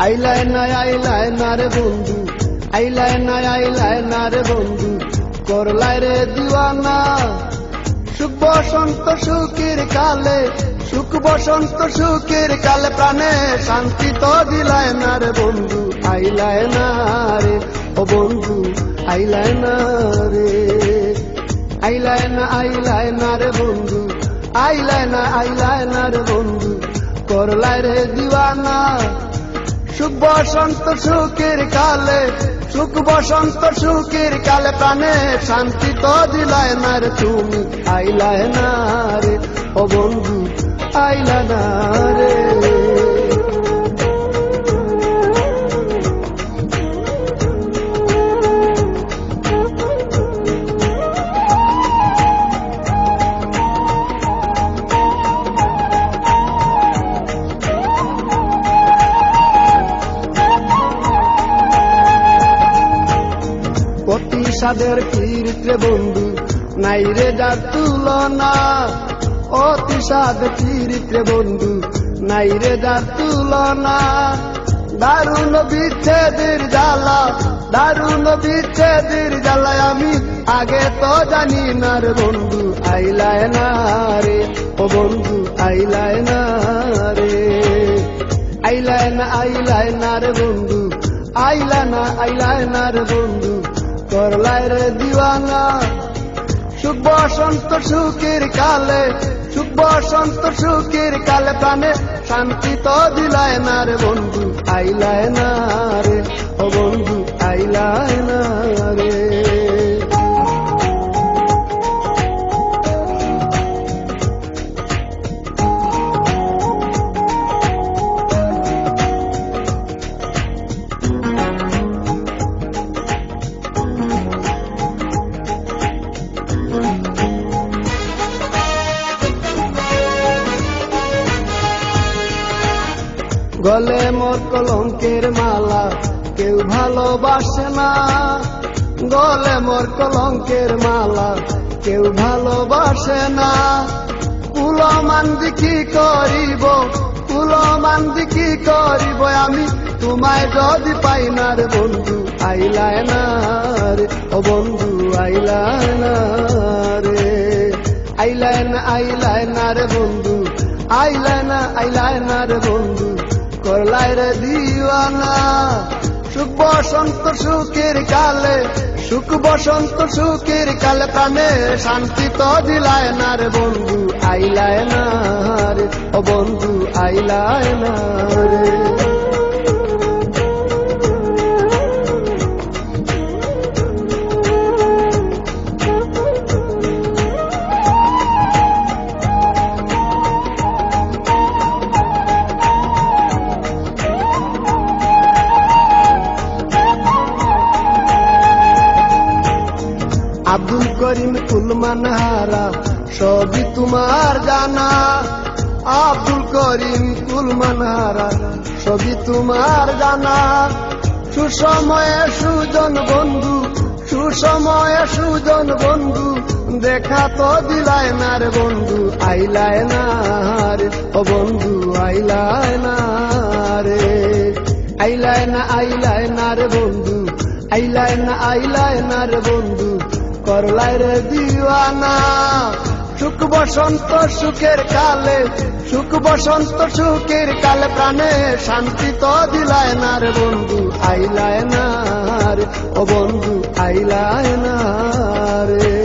আইলায় না রে বন্ধু, আইলায় না রে বন্ধু, করলায় রে দিওয়ানা। সুখ বসন্ত সুখের কালে, সুখ বসন্ত সুখের কালে, প্রাণে শান্তি তো দিলায় না রে বন্ধু, আইলায় না রে ও বন্ধু, আইলায় না রে। আইলায় না রে বন্ধু, আইলায় না রে বন্ধু, করলায় রে দিওয়ানা। সুখ বসন্ত সুখের কালে, সুখ বসন্ত সুখের কালে, প্রাণে শান্তি তো দিলায় না রে তুমি, আইলায় না রে ও বন্ধু, আইলা না রে। সাদের কীর্তে বন্ধু নাই রে যার তুলনা, অতি সাদের কীর্তে বন্ধু নাই রে যার তুলনা। দারুণ বিচ্ছেদের জ্বালা, দারুণ বিচ্ছেদের জ্বালায় আমি আগে তো জানি না রে বন্ধু, আইলায় না রে ও বন্ধু, আইলায় না রে। আইলায় না রে বন্ধু, আইলায় না রে বন্ধু, করলায় রে দিওয়ানা। সুখ বসন্ত সুখের কালে, সুখ বসন্ত সুখের কালে, প্রাণে শান্তি তো দিলায় না রে বন্ধু, আইলায় না রে ও বন্ধু, আইলায় না রে। গলে মোর কলঙ্কের মালা কেউ ভালোবাসে না, গলে মোর কলঙ্কের মালা কেউ ভালোবাসে না। কুলমান্দি কি করিব, কুলমান্দি কি করিব, আমি তোমায় যদি পাই না রে বন্ধু, আইলায় না রে ও বন্ধু, আইলায় না রে। আইলায় না রে বন্ধু, আইলায় না রে বন্ধু, করলায় রে দিওয়ানা। সুখ বসন্ত সুখের কালে, সুখ বসন্ত সুখের কালে, প্রাণে শান্তি তো দিলায় না রে বন্ধু, আইলায় না রে ও বন্ধু, আইলায় না রে। আব্দুল করিম কুলমানহারা সবই তোমার জানা, আব্দুল করিম কুলমানহারা সবই তোমার জানা। সুসময়ে সুজন বন্ধু, সুসময়ে সুজন বন্ধু, দেখা তো দিলায় না রে বন্ধু, আইলায় না রে ও বন্ধু, আইলায় না রে। আইলায় না রে বন্ধু, আইলায় না রে বন্ধু, করলায় রে দিওয়ানা। সুখ বসন্ত সুখের কালে, সুখ বসন্ত সুখের কালে, প্রাণে শান্তি তো দিলায় না রে বন্ধু, আইলায় না রে ও বন্ধু, আইলায় না রে।